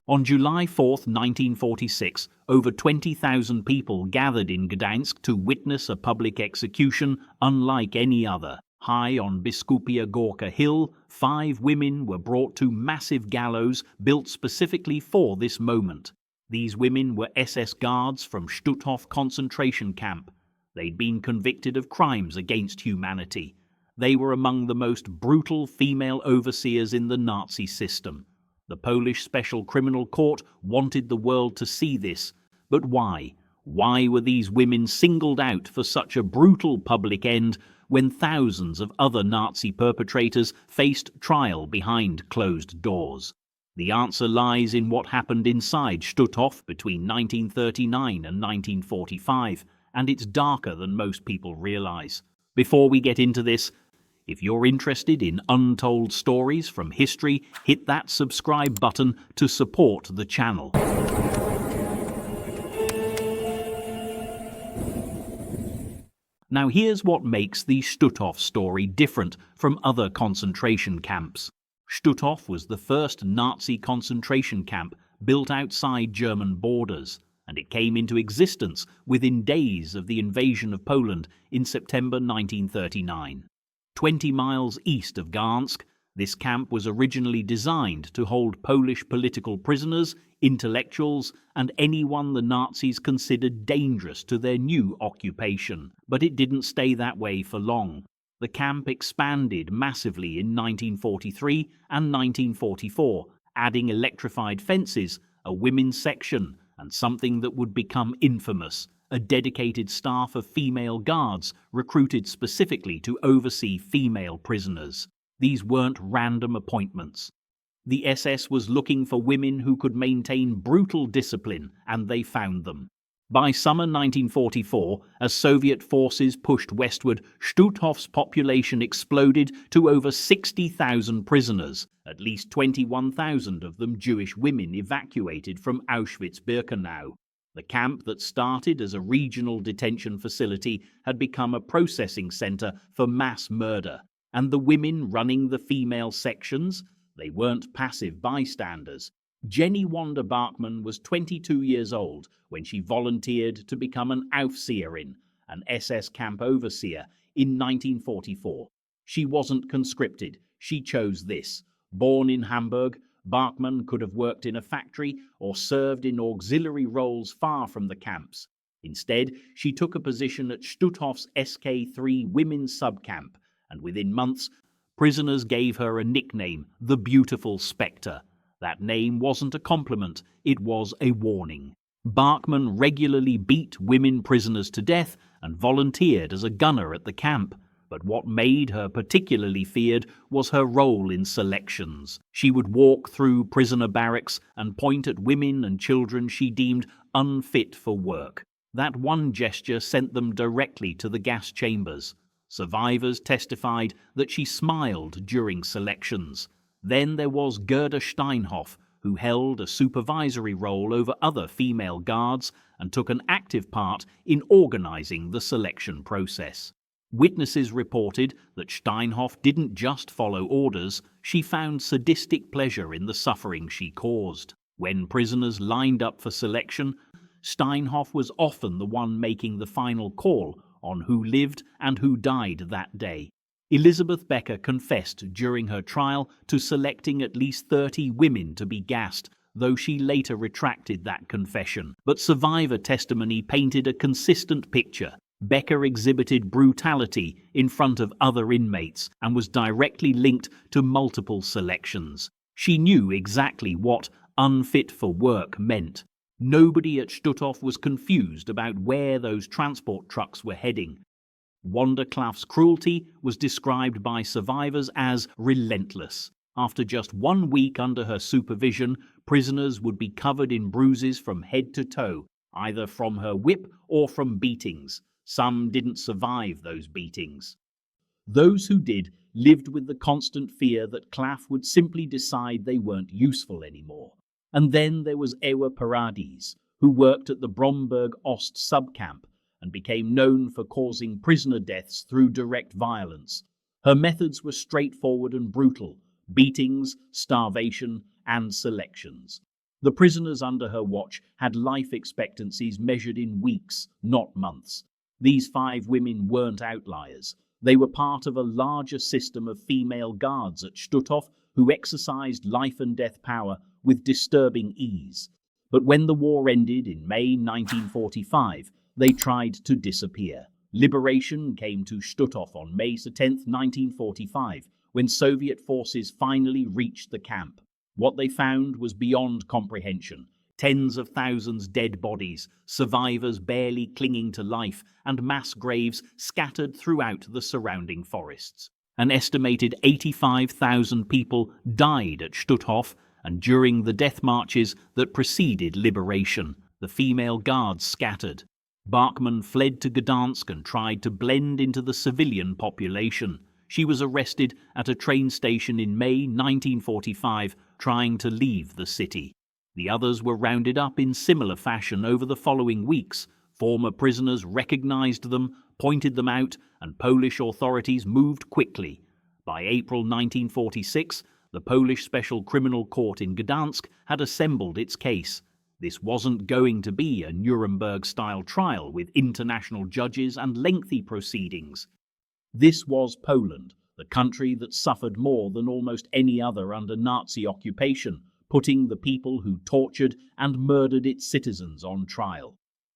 On July 4, 1946, over 20,000 people gathered in Gdańsk to witness a public execution unlike any other. High on Biskupia Górka Hill, 5 women were brought to massive gallows built specifically for this moment. These women were SS guards from Stutthof concentration camp. They'd been convicted of crimes against humanity. They were among the most brutal female overseers in the Nazi system. The Polish Special Criminal Court wanted the world to see this. But why? Why were these women singled out for such a brutal public end when thousands of other Nazi perpetrators faced trial behind closed doors? The answer lies in what happened inside Stutthof between 1939 and 1945, and it's darker than most people realize. Before we get into this, if you're interested in untold stories from history, hit that subscribe button to support the channel. Now here's what makes the Stutthof story different from other concentration camps. Stutthof was the first Nazi concentration camp built outside German borders, and it came into existence within days of the invasion of Poland in September 1939. 20 miles east of Gdańsk, this camp was originally designed to hold Polish political prisoners, intellectuals, and anyone the Nazis considered dangerous to their new occupation. But it didn't stay that way for long. The camp expanded massively in 1943 and 1944, adding electrified fences, a women's section, and something that would become infamous: a dedicated staff of female guards recruited specifically to oversee female prisoners. These weren't random appointments. The SS was looking for women who could maintain brutal discipline, and they found them. By summer 1944, as Soviet forces pushed westward, Stutthof's population exploded to over 60,000 prisoners, at least 21,000 of them Jewish women evacuated from Auschwitz-Birkenau. The camp that started as a regional detention facility had become a processing center for mass murder, and the women running the female sections, they weren't passive bystanders. Jenny-Wanda Barkmann was 22 years old when she volunteered to become an Aufseherin, an SS camp overseer, in 1944. She wasn't conscripted. She chose this. Born in Hamburg, Barkmann could have worked in a factory or served in auxiliary roles far from the camps. Instead, she took a position at Stutthof's SK3 women's subcamp, and within months, prisoners gave her a nickname, the Beautiful Spectre. That name wasn't a compliment, it was a warning. Barkmann regularly beat women prisoners to death and volunteered as a gunner at the camp. But what made her particularly feared was her role in selections. She would walk through prisoner barracks and point at women and children she deemed unfit for work. That one gesture sent them directly to the gas chambers. Survivors testified that she smiled during selections. Then there was Gerda Steinhoff, who held a supervisory role over other female guards and took an active part in organizing the selection process. Witnesses reported that Steinhoff didn't just follow orders, she found sadistic pleasure in the suffering she caused. When prisoners lined up for selection, Steinhoff was often the one making the final call on who lived and who died that day. Elisabeth Becker confessed during her trial to selecting at least 30 women to be gassed, though she later retracted that confession. But survivor testimony painted a consistent picture. Becker exhibited brutality in front of other inmates and was directly linked to multiple selections. She knew exactly what unfit for work meant. Nobody at Stutthof was confused about where those transport trucks were heading. Wanda Klaff's cruelty was described by survivors as relentless. After just 1 week under her supervision, prisoners would be covered in bruises from head to toe, either from her whip or from beatings. Some didn't survive those beatings. Those who did lived with the constant fear that Klaff would simply decide they weren't useful anymore. And then there was Ewa Paradies, who worked at the Bromberg Ost subcamp and became known for causing prisoner deaths through direct violence. Her methods were straightforward and brutal: beatings, starvation, and selections. The prisoners under her watch had life expectancies measured in weeks, not months. These 5 women weren't outliers. They were part of a larger system of female guards at Stutthof who exercised life and death power with disturbing ease. But when the war ended in May 1945, they tried to disappear. Liberation came to Stutthof on May 10, 1945, when Soviet forces finally reached the camp. What they found was beyond comprehension. Tens of thousands dead bodies, survivors barely clinging to life, and mass graves scattered throughout the surrounding forests. An estimated 85,000 people died at Stutthof, and during the death marches that preceded liberation, the female guards scattered. Barkmann fled to Gdańsk and tried to blend into the civilian population. She was arrested at a train station in May 1945, trying to leave the city. The others were rounded up in similar fashion over the following weeks. Former prisoners recognized them, pointed them out, and Polish authorities moved quickly. By April 1946, the Polish Special Criminal Court in Gdańsk had assembled its case. This wasn't going to be a Nuremberg-style trial with international judges and lengthy proceedings. This was Poland, the country that suffered more than almost any other under Nazi occupation, putting the people who tortured and murdered its citizens on trial.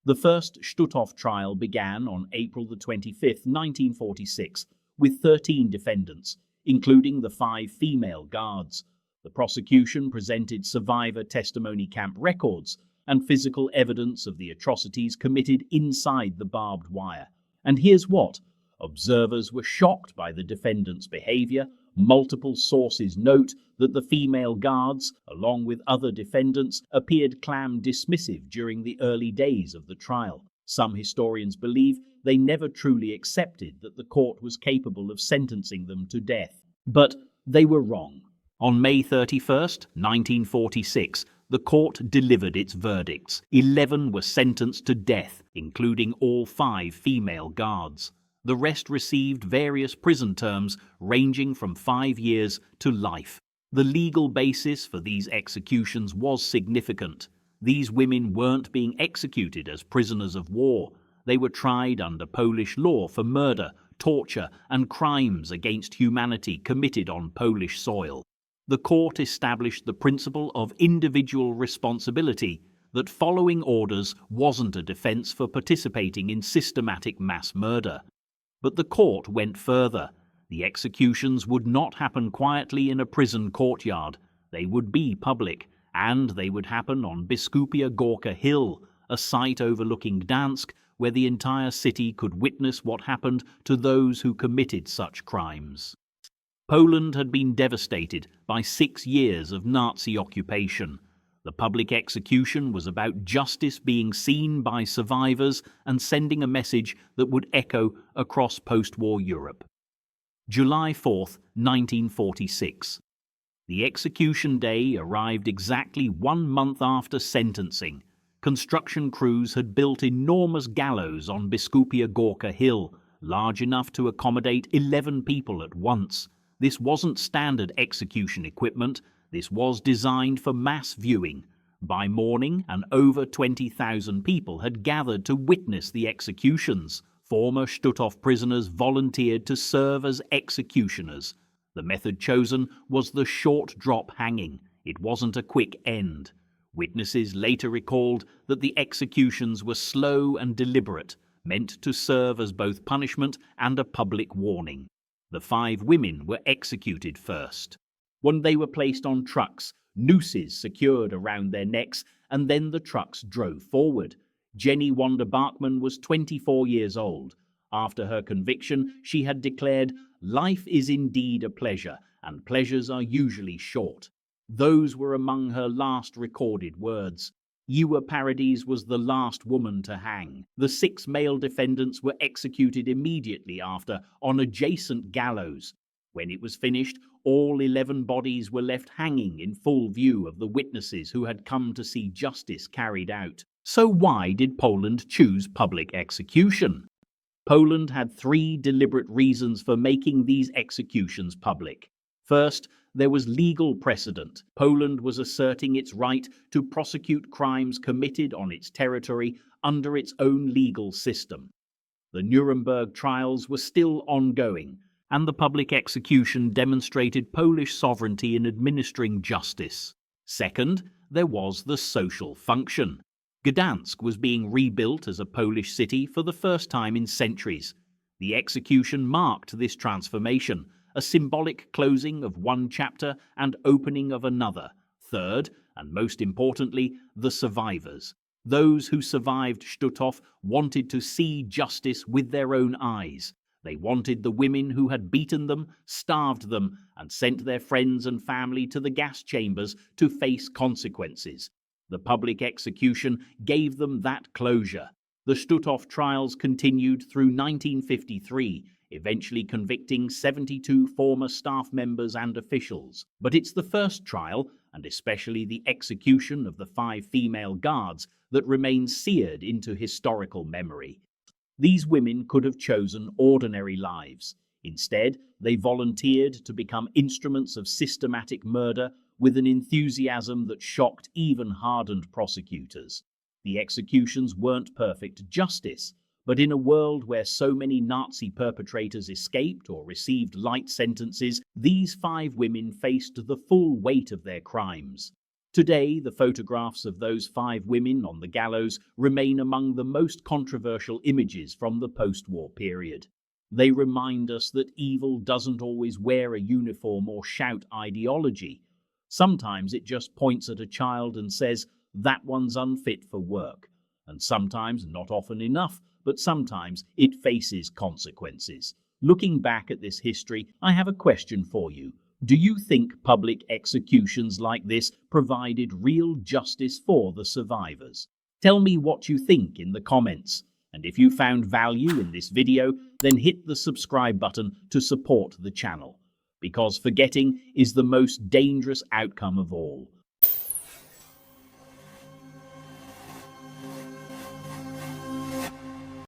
The first Stutthof trial began on April 25, 1946, with 13 defendants, including the 5 female guards. The prosecution presented survivor testimony camp records and physical evidence of the atrocities committed inside the barbed wire. And here's what: observers were shocked by the defendants' behavior. Multiple sources note that the female guards, along with other defendants, appeared dismissive during the early days of the trial. Some historians believe they never truly accepted that the court was capable of sentencing them to death. But they were wrong. On May 31, 1946, the court delivered its verdicts. 11 were sentenced to death, including all 5 female guards. The rest received various prison terms ranging from 5 years to life. The legal basis for these executions was significant. These women weren't being executed as prisoners of war. They were tried under Polish law for murder, torture, and crimes against humanity committed on Polish soil. The court established the principle of individual responsibility, that following orders wasn't a defense for participating in systematic mass murder. But the court went further. The executions would not happen quietly in a prison courtyard. They would be public, and they would happen on Biskupia Górka Hill, a site overlooking Gdańsk, where the entire city could witness what happened to those who committed such crimes. Poland had been devastated by 6 years of Nazi occupation. The public execution was about justice being seen by survivors and sending a message that would echo across post-war Europe. July 4, 1946. The execution day arrived exactly 1 month after sentencing. Construction crews had built enormous gallows on Biskupia Górka Hill, large enough to accommodate 11 people at once. This wasn't standard execution equipment. This was designed for mass viewing. By morning, over 20,000 people had gathered to witness the executions. Former Stutthof prisoners volunteered to serve as executioners. The method chosen was the short drop hanging. It wasn't a quick end. Witnesses later recalled that the executions were slow and deliberate, meant to serve as both punishment and a public warning. The 5 women were executed first. When they were placed on trucks, nooses secured around their necks, and then the trucks drove forward. Jenny-Wanda Barkmann was 24 years old. After her conviction, she had declared, "Life is indeed a pleasure, and pleasures are usually short." Those were among her last recorded words. Ewa Paradies was the last woman to hang. The 6 male defendants were executed immediately after on adjacent gallows. When it was finished, all 11 bodies were left hanging in full view of the witnesses who had come to see justice carried out. So why did Poland choose public execution? Poland had 3 deliberate reasons for making these executions public. First, there was legal precedent. Poland was asserting its right to prosecute crimes committed on its territory under its own legal system. The Nuremberg trials were still ongoing, and the public execution demonstrated Polish sovereignty in administering justice. Second, there was the social function. Gdańsk was being rebuilt as a Polish city for the first time in centuries. The execution marked this transformation, a symbolic closing of one chapter and opening of another. Third, and most importantly, the survivors. Those who survived Stutthof wanted to see justice with their own eyes. They wanted the women who had beaten them, starved them, and sent their friends and family to the gas chambers to face consequences. The public execution gave them that closure. The Stutthof trials continued through 1953, eventually convicting 72 former staff members and officials. But it's the first trial, and especially the execution of the 5 female guards, that remains seared into historical memory. These women could have chosen ordinary lives. Instead, they volunteered to become instruments of systematic murder with an enthusiasm that shocked even hardened prosecutors. The executions weren't perfect justice, but in a world where so many Nazi perpetrators escaped or received light sentences, these 5 women faced the full weight of their crimes. Today, the photographs of those 5 women on the gallows remain among the most controversial images from the post-war period. They remind us that evil doesn't always wear a uniform or shout ideology. Sometimes it just points at a child and says, "That one's unfit for work." And sometimes, not often enough, but sometimes it faces consequences. Looking back at this history, I have a question for you. Do you think public executions like this provided real justice for the survivors? Tell me what you think in the comments. And if you found value in this video, then hit the subscribe button to support the channel. Because forgetting is the most dangerous outcome of all.